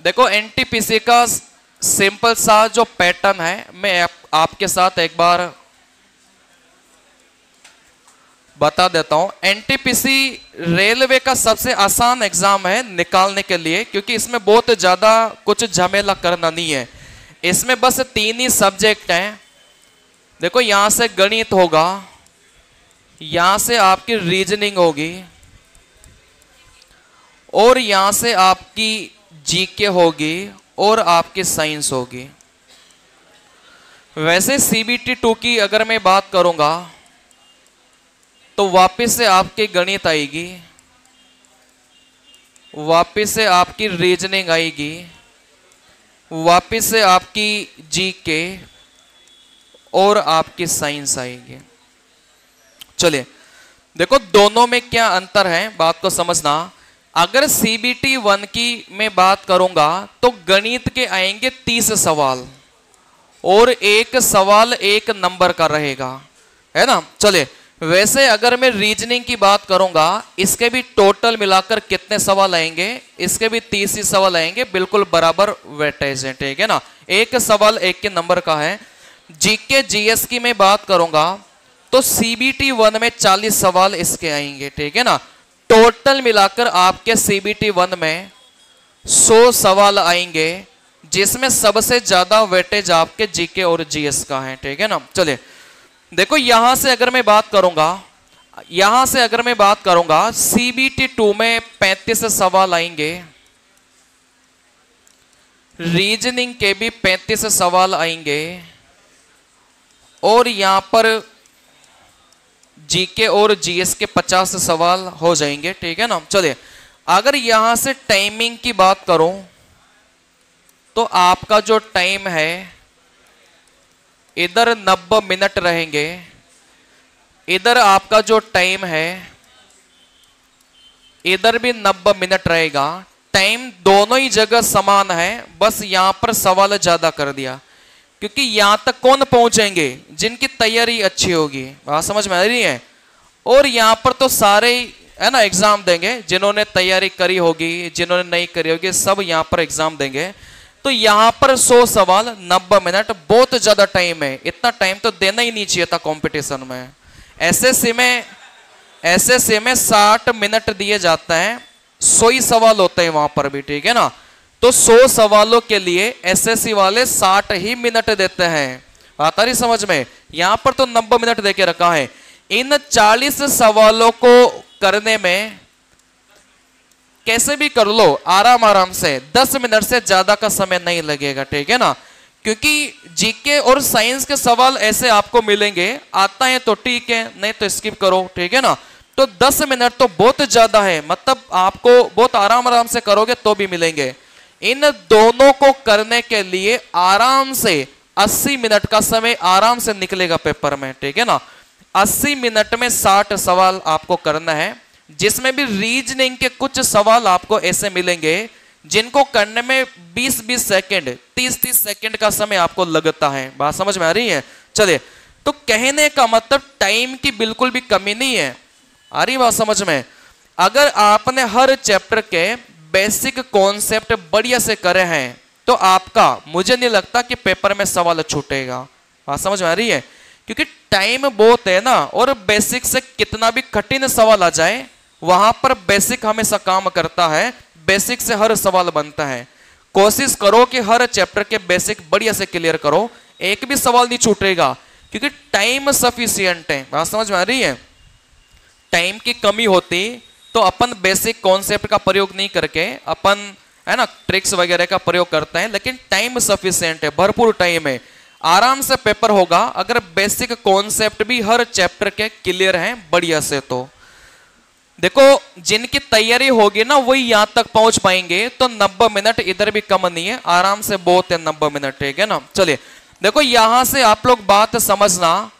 देखो एनटीपीसी का सिंपल सा जो पैटर्न है मैं आपके साथ एक बार बता देता हूं। एनटीपीसी रेलवे का सबसे आसान एग्जाम है निकालने के लिए, क्योंकि इसमें बहुत ज्यादा कुछ झमेला करना नहीं है। इसमें बस 3 ही सब्जेक्ट हैं। देखो यहां से गणित होगा, यहां से आपकी रीजनिंग होगी और यहां से आपकी जीके होगी और आपकी साइंस होगी। वैसे सीबीटी 2 की अगर मैं बात करूंगा तो वापस से आपकी गणित आएगी, वापस से आपकी रीजनिंग आएगी, वापस से आपकी जीके और आपकी साइंस आएगी। चलिए देखो दोनों में क्या अंतर है बात को समझना। अगर सीबीटी 1 की मैं बात करूंगा तो गणित के आएंगे 30 सवाल और एक सवाल 1 नंबर का रहेगा, है ना। चलिए वैसे अगर मैं रीजनिंग की बात करूंगा, इसके भी टोटल मिलाकर कितने सवाल आएंगे, इसके भी 30 ही सवाल आएंगे, बिल्कुल बराबर वेटेज है, ठीक है ना। एक सवाल 1 के नंबर का है। जीके जीएस की मैं बात करूंगा तो सीबीटी 1 में 40 सवाल इसके आएंगे, ठीक है ना। टोटल मिलाकर आपके सीबीटी 1 में 100 सवाल आएंगे, जिसमें सबसे ज्यादा वेटेज आपके जीके और जीएस का है, ठीक है ना। चलिए देखो यहां से अगर मैं बात करूंगा सीबीटी 2 में 35 सवाल आएंगे, रीजनिंग के भी 35 सवाल आएंगे और यहां पर जीके और जीएस के 50 सवाल हो जाएंगे, ठीक है ना। चलिए अगर यहां से टाइमिंग की बात करूं तो आपका जो टाइम है इधर 90 मिनट रहेंगे, इधर आपका जो टाइम है इधर भी 90 मिनट रहेगा। टाइम दोनों ही जगह समान है, बस यहां पर सवाल ज्यादा कर दिया, क्योंकि यहां तक कौन पहुंचेंगे, जिनकी तैयारी अच्छी होगी, बात समझ में आ रही है। और यहां पर तो सारे है ना एग्जाम देंगे, जिन्होंने तैयारी करी होगी, जिन्होंने नहीं करी होगी, सब यहां पर एग्जाम देंगे। तो यहां पर 100 सवाल 90 मिनट, बहुत ज्यादा टाइम है। इतना टाइम तो देना ही नहीं चाहिए था कंपटीशन में। एसएससी में 60 मिनट दिए जाते हैं, 100 ही सवाल होते हैं वहां पर भी, ठीक है ना। तो 100 सवालों के लिए एसएससी वाले 60 ही मिनट देते हैं, बात आ रही समझ में। यहां पर तो 90 मिनट देके रखा है। इन 40 सवालों को करने में कैसे भी कर लो आराम से, 10 मिनट से ज्यादा का समय नहीं लगेगा, ठीक है ना। क्योंकि जीके और साइंस के सवाल ऐसे आपको मिलेंगे, आता है तो ठीक है, नहीं तो स्किप करो, ठीक है ना। तो 10 मिनट तो बहुत ज्यादा है, मतलब आपको बहुत आराम से करोगे तो भी मिलेंगे। इन दोनों को करने के लिए आराम से 80 मिनट का समय आराम से निकलेगा पेपर में, ठीक है ना। 80 मिनट में 60 सवाल आपको करना है, जिसमें भी रीजनिंग के कुछ सवाल आपको ऐसे मिलेंगे जिनको करने में 20-20 सेकंड 30-30 सेकंड का समय आपको लगता है, बात समझ में आ रही है। चलिए तो कहने का मतलब टाइम की बिल्कुल भी कमी नहीं है, आ रही बात समझ में। अगर आपने हर चैप्टर के बेसिक कॉन्सेप्ट बढ़िया से करे हैं तो आपका मुझे नहीं लगता कि पेपर में सवाल छूटेगा, बात समझ में आ रही है। क्योंकि टाइम बहुत है ना, और बेसिक से कितना भी कठिन सवाल आ जाए वहां पर बेसिक हमेशा काम करता है, बेसिक से हर सवाल बनता है। कोशिश करो कि हर चैप्टर के बेसिक बढ़िया से क्लियर करो, एक भी सवाल नहीं छूटेगा, क्योंकि टाइम सफिशिएंट है, बात समझ में आ रही है। टाइम की कमी होती तो अपन बेसिक कॉन्सेप्ट का प्रयोग नहीं करके अपन है ना ट्रिक्स वगैरह का प्रयोग करते हैं, लेकिन टाइम सफिशिएंट है, भरपूर टाइम है, आराम से पेपर होगा अगर बेसिक कॉन्सेप्ट भी हर चैप्टर के क्लियर हैं बढ़िया से। तो देखो जिनकी तैयारी होगी ना वही यहां तक पहुंच पाएंगे। तो 90 मिनट इधर भी कम नहीं है, आराम से बहुत है 90 मिनट, ठीक है ना। चलिए देखो यहां से आप लोग बात समझना।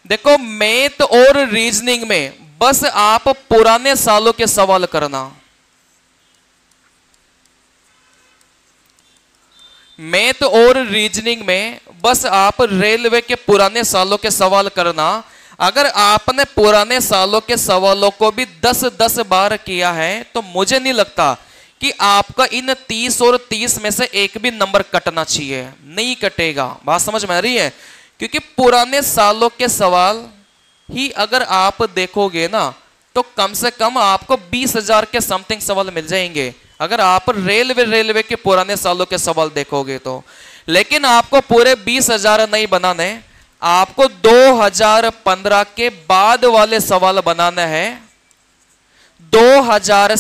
देखो मैथ और रीजनिंग में बस आप पुराने सालों के सवाल करना, मैथ और रीजनिंग में बस आप रेलवे के पुराने सालों के सवाल करना। अगर आपने पुराने सालों के सवालों को भी 10-10 बार किया है तो मुझे नहीं लगता कि आपका इन 30 और 30 में से एक भी नंबर कटना चाहिए, नहीं कटेगा। बात समझ में आ रही है? क्योंकि पुराने सालों के सवाल ही अगर आप देखोगे ना तो कम से कम आपको 20,000 के समथिंग सवाल मिल जाएंगे अगर आप रेलवे के पुराने सालों के सवाल देखोगे तो। लेकिन आपको पूरे 20,000 नहीं बनाने, आपको 2015 के बाद वाले सवाल बनाने हैं। 2015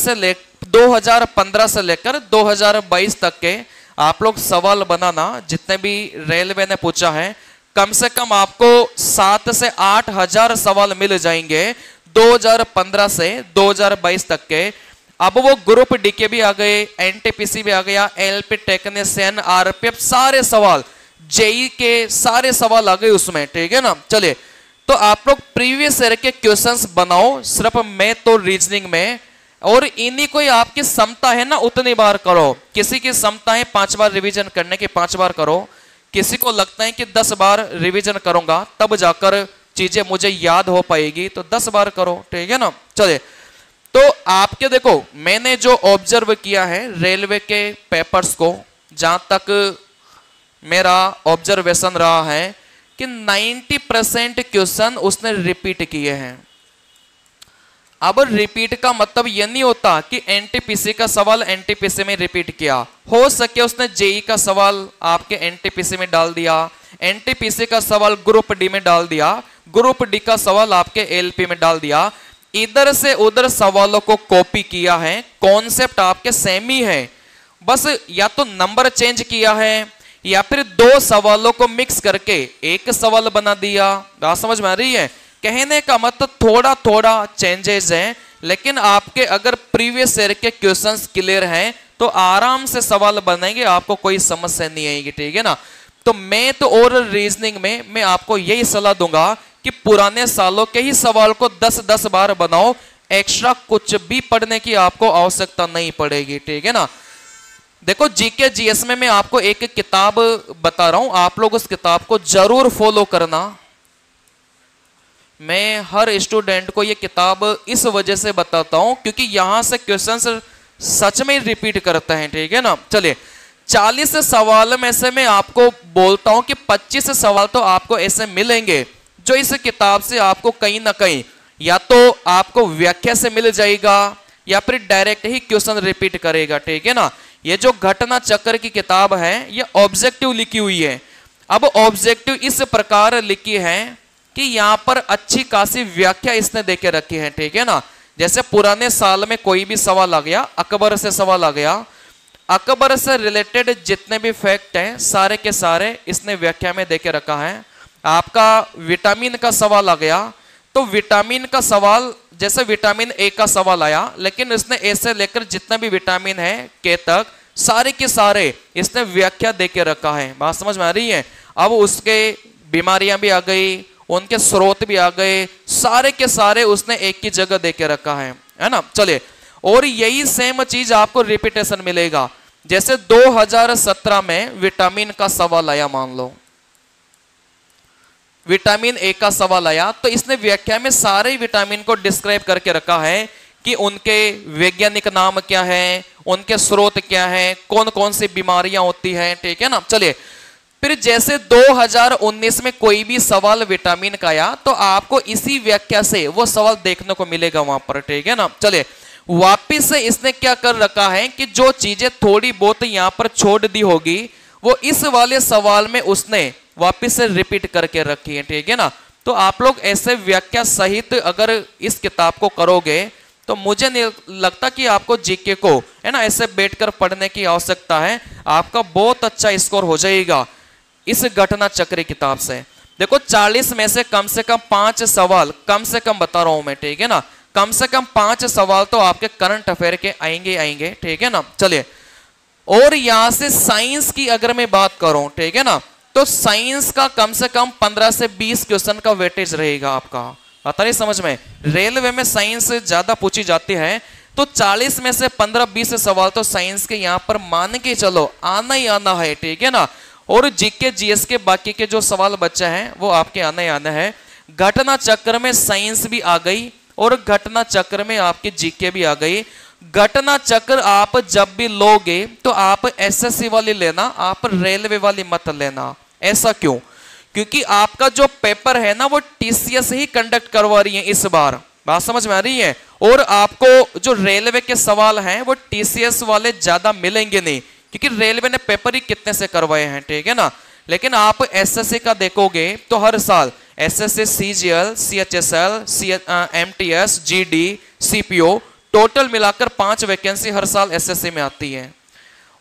से लेकर 2022 तक के आप लोग सवाल बनाना, जितने भी रेलवे ने पूछा है कम से कम आपको 7 से 8 हजार सवाल मिल जाएंगे 2015 से 2022 तक के। अब वो ग्रुप डी के भी आ गए, एनटीपीसी भी आ गया, एलपी टेक्नीशियन, आरपीएफ, सारे सवाल, जेई के सारे सवाल आ गए उसमें, ठीक है ना। चलिए, तो आप लोग प्रीवियस ईयर के क्वेश्चंस बनाओ सिर्फ मैथ और रीजनिंग में, और इन्हीं कोई आपकी क्षमता है ना उतनी बार करो। किसी की क्षमता है 5 बार रिवीजन करने की, 5 बार करो। किसी को लगता है कि 10 बार रिवीजन करूंगा तब जाकर चीजें मुझे याद हो पाएगी, तो 10 बार करो, ठीक है ना। चलिए, तो आपके देखो मैंने जो ऑब्जर्व किया है रेलवे के पेपर्स को, जहां तक मेरा ऑब्जर्वेशन रहा है कि 90% क्वेश्चन उसने रिपीट किए हैं। अब रिपीट का मतलब यह नहीं होता कि एनटीपीसी का सवाल एनटीपीसी में रिपीट किया, हो सके उसने जेई का सवाल आपके एनटीपीसी में डाल दिया, एनटीपीसी का सवाल ग्रुप डी में डाल दिया, ग्रुप डी का सवाल आपके एलपी में डाल दिया। इधर से उधर सवालों को कॉपी किया है, कॉन्सेप्ट आपके सेम ही है, बस या तो नंबर चेंज किया है या फिर 2 सवालों को मिक्स करके एक सवाल बना दिया। बात समझ में आ रही है? कहने का मतलब थोड़ा थोड़ा चेंजेस है, लेकिन आपके अगर प्रीवियस ईयर के क्वेश्चंस क्लियर हैं तो आराम से सवाल बनेंगे, आपको कोई समस्या नहीं आएगी, ठीक है ना। तो मैथ और रीजनिंग में मैं आपको यही सलाह दूंगा कि पुराने सालों के ही सवाल को 10-10 बार बनाओ, एक्स्ट्रा कुछ भी पढ़ने की आपको आवश्यकता नहीं पड़ेगी, ठीक है ना। देखो जीके जीएस में मैं आपको एक किताब बता रहा हूं, आप लोग उस किताब को जरूर फॉलो करना। मैं हर स्टूडेंट को ये किताब इस वजह से बताता हूं क्योंकि यहां से क्वेश्चंस सच में रिपीट करते हैं, ठीक है ना। चलिए, 40 सवाल में से मैं आपको बोलता हूं कि 25 सवाल तो आपको ऐसे मिलेंगे जो इस किताब से आपको कहीं ना कहीं या तो आपको व्याख्या से मिल जाएगा या फिर डायरेक्ट ही क्वेश्चन रिपीट करेगा, ठीक है ना। ये जो घटना चक्र की किताब है ये ऑब्जेक्टिव लिखी हुई है। अब ऑब्जेक्टिव इस प्रकार लिखी है कि यहां पर अच्छी खासी व्याख्या इसने देके रखी है, ठीक है ना। जैसे पुराने साल में कोई भी सवाल आ गया, अकबर से सवाल आ गया, अकबर से रिलेटेड जितने भी फैक्ट हैं सारे के सारे इसने व्याख्या में देके रखा है। आपका विटामिन का सवाल आ गया तो विटामिन का सवाल, जैसे विटामिन ए का सवाल आया, लेकिन इसने ए से लेकर जितना भी विटामिन है के तक सारे के सारे इसने व्याख्या देके रखा है। बात समझ में आ रही है? अब उसके बीमारियां भी आ गई, उनके स्रोत भी आ गए, सारे के सारे उसने एक ही जगह देके रखा है ना। चलिए, और यही सेम चीज आपको रिपीटेशन मिलेगा। जैसे 2017 में विटामिन का सवाल आया, मान लो विटामिन ए का सवाल आया, तो इसने व्याख्या में सारे विटामिन को डिस्क्राइब करके रखा है कि उनके वैज्ञानिक नाम क्या है, उनके स्रोत क्या है, कौन कौन सी बीमारियां होती हैं, ठीक है ना। चलिए, फिर जैसे 2019 में कोई भी सवाल विटामिन का आया तो आपको इसी व्याख्या से वो सवाल देखने को मिलेगा वहां पर, ठीक है ना। चलिए, वापिस से इसने क्या कर रखा है कि जो चीजें थोड़ी बहुत यहां पर छोड़ दी होगी वो इस वाले सवाल में उसने वापिस से रिपीट करके रखी है, ठीक है ना। तो आप लोग ऐसे व्याख्या सहित अगर इस किताब को करोगे तो मुझे नहीं लगता कि आपको जीके को है ना ऐसे बैठकर पढ़ने की आवश्यकता है, आपका बहुत अच्छा स्कोर हो जाएगा इस घटना चक्र किताब से। देखो 40 में से कम 5 सवाल कम से कम बता रहा हूं मैं, ठीक है ना। कम से कम 5 सवाल तो आपके करंट अफेयर के आएंगे, ठीक है ना। चलिए, और यहां से साइंस की अगर मैं बात करूं, ठीक है ना, तो साइंस का कम से कम 15 से 20 क्वेश्चन का वेटेज रहेगा आपका। आता नहीं समझ में? रेलवे में साइंस ज्यादा पूछी जाती है, तो 40 में से 15-20 सवाल तो साइंस के यहां पर मान के चलो आना ही आना है, ठीक है ना। और जीके जीएस के बाकी के जो सवाल बचे हैं वो आपके आने आने हैं। घटना चक्र में साइंस भी आ गई और घटना चक्र में आपकी जीके भी आ गई। घटना चक्र आप जब भी लोगे तो आप एसएससी वाली लेना, आप रेलवे वाली मत लेना। ऐसा क्यों? क्योंकि आपका जो पेपर है ना वो टीसीएस ही कंडक्ट करवा रही है इस बार, बात समझ में आ रही है। और आपको जो रेलवे के सवाल हैं वो टीसीएस वाले ज्यादा मिलेंगे नहीं, क्योंकि रेलवे ने पेपर ही कितने से करवाए हैं, ठीक है ना। लेकिन आप एसएससी का देखोगे तो हर साल SSC, CGL, CHSL, MTS, GD, CPO, total मिलाकर 5 वैकेंसी हर साल एसएससी में आती है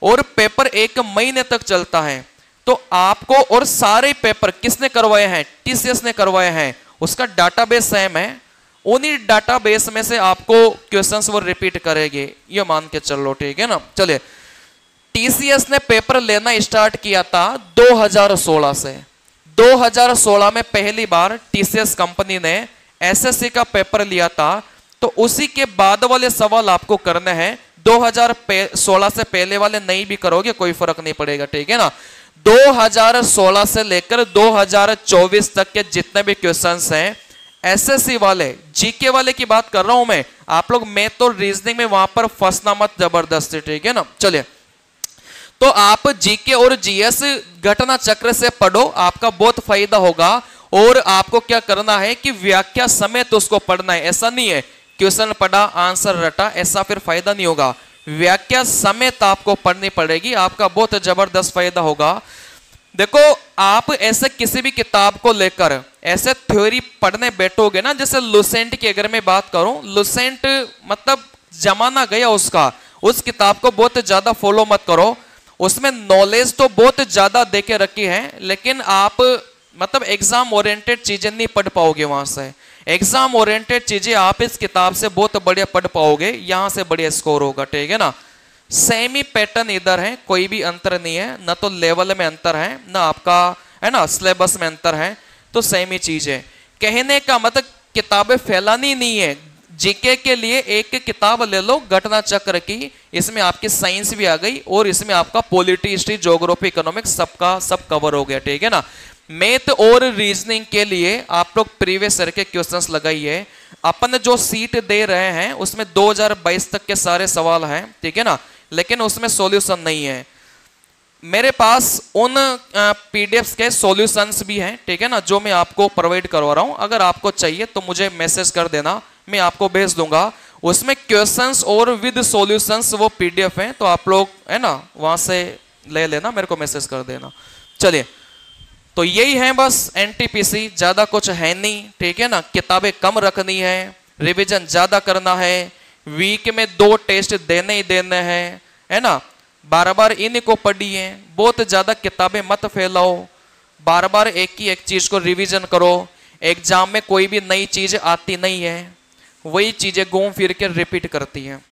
और पेपर 1 महीने तक चलता है। तो आपको, और सारे पेपर किसने करवाए हैं? टीसीएस ने करवाए हैं। उसका डाटाबेस सेम है, उन्हीं डाटाबेस में से आपको क्वेश्चंस वो रिपीट करेंगे, ये मान के चलो, ठीक है ना। चलिए, टीसीएस ने पेपर लेना स्टार्ट किया था 2016 से। 2016 में पहली बार टीसीएस कंपनी ने एसएससी का पेपर लिया था। तो उसी के बाद वाले सवाल आपको करने हैं। 2016 से पहले वाले नहीं भी करोगे कोई फर्क नहीं पड़ेगा, ठीक है ना। 2016 से लेकर 2024 तक के जितने भी क्वेश्चंस हैं एसएससी वाले, जीके वाले की बात कर रहा हूं मैं। आप लोग मैथ और रीजनिंग में वहां पर फंसना मत जबरदस्ती, ठीक है ना। चलिए, तो आप जीके और जीएस घटना चक्र से पढ़ो, आपका बहुत फायदा होगा। और आपको क्या करना है कि व्याख्या समेत उसको पढ़ना है। ऐसा नहीं है क्वेश्चन पढ़ा आंसर रटा, ऐसा फिर फायदा नहीं होगा। व्याख्या समेत आपको पढ़नी पड़ेगी, आपका बहुत जबरदस्त फायदा होगा। देखो, आप ऐसे किसी भी किताब को लेकर ऐसे थ्योरी पढ़ने बैठोगे ना, जैसे लुसेंट की अगर मैं बात करूं, लुसेंट मतलब जमाना गया उसका, उस किताब को बहुत ज्यादा फॉलो मत करो। उसमें नॉलेज तो बहुत ज्यादा देके रखी है, लेकिन आप मतलब एग्जाम ओरिएंटेड चीजें नहीं पढ़ पाओगे वहां से। एग्जाम ओरिएंटेड चीजें आप इस किताब से बहुत बढ़िया पढ़ पाओगे, यहां से बढ़िया स्कोर होगा, ठीक है ना। सेम ही पैटर्न इधर है, कोई भी अंतर नहीं है, ना तो लेवल में अंतर है, ना आपका है ना सिलेबस में अंतर है, तो सेम ही चीज है। कहने का मतलब किताबें फैलानी नहीं है। जीके के लिए एक किताब ले लो घटना चक्र की, इसमें आपकी साइंस भी आ गई और इसमें आपका पॉलिटी, हिस्ट्री, ज्योग्राफी, इकोनॉमिक्स सबका सब कवर हो गया, ठीक है ना। मैथ और रीजनिंग के लिए आप लोग प्रीवियस ईयर के क्वेश्चंस लगाइए। अपन जो सीट दे रहे हैं उसमें 2022 तक के सारे सवाल हैं, ठीक है ना, लेकिन उसमें सॉल्यूशन नहीं है। मेरे पास उन पीडीएफ्स के सॉल्यूशंस भी हैं, ठीक है ना, जो मैं आपको प्रोवाइड करवा रहा हूं। अगर आपको चाहिए तो मुझे मैसेज कर देना, मैं आपको भेज दूंगा। उसमें क्वेश्चंस और विद सॉल्यूशंस वो पीडीएफ हैं, तो आप लोग है ना वहां से ले लेना, मेरे को मैसेज कर देना। चलिए, तो यही है बस एनटीपीसी, ज्यादा कुछ है नहीं, ठीक है ना। किताबें कम रखनी है, रिवीजन ज्यादा करना है, वीक में 2 टेस्ट देने ही देने हैं, है ना। बार बार इनको पढ़िए, बहुत ज्यादा किताबें मत फैलाओ, बार बार एक ही एक चीज को रिवीजन करो। एग्जाम में कोई भी नई चीज आती नहीं है, वही चीजें घूम फिर के रिपीट करती हैं।